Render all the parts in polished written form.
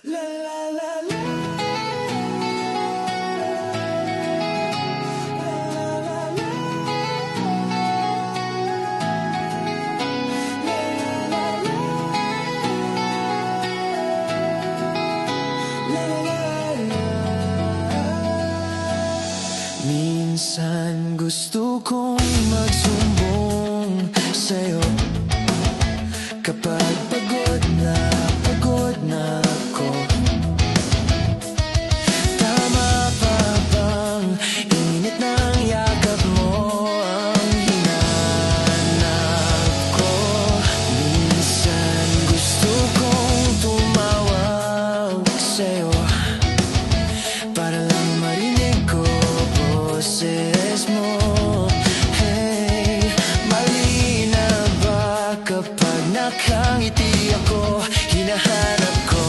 La la la la. Minsan gusto kong magsumbong sa'yo kapag pagod na ako. Tama pa bang init ng yakap mo ang hinanap ko? Minsan gusto kong tumawag sa'yo para lang marinig ko boses mo. Hey, mali na ba kapag nakangiti ako? Hinahanap ko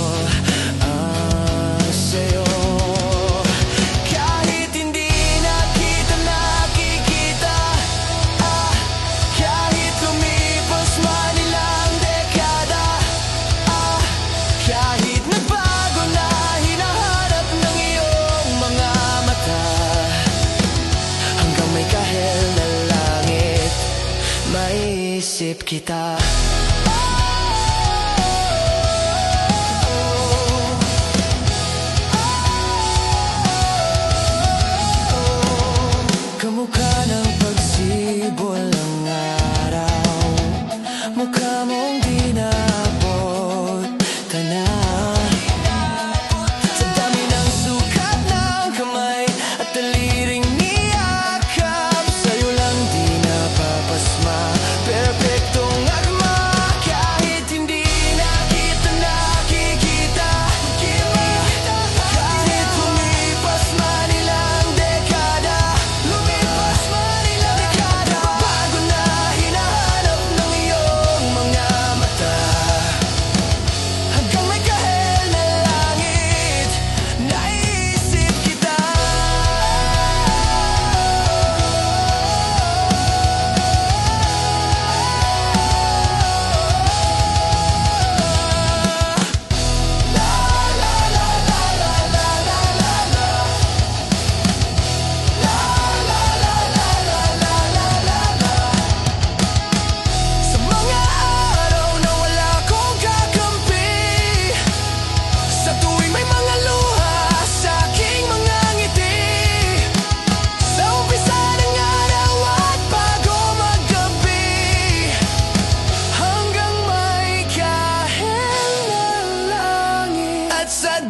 sa'yo. Kahit hindi na kita nakikita, kahit lumipas man ilang dekada, kahit nagbago na hinahanap ng iyong mga mata, hanggang may kahel na langit, maisip kita. Kamukha ng pagsibol ng araw, mukha mong di naabot tanah. Sa dami ng sukat ng kamay at daliring niyakap, sa'yo lang di napapasma, perpektong agma. Kahit hindi na kita nakikita, kahit lumipas man ilang dekada, bago na hinahanap ng iyong mga mata, hanggang may kahel na langit, naisip kita. Sa mga araw na wala kong kakampi, sa tuwing may mga luha sa aking mga ngiti, sa umpisa ng araw at bago maggabi, hanggang may kahel na langit, at sa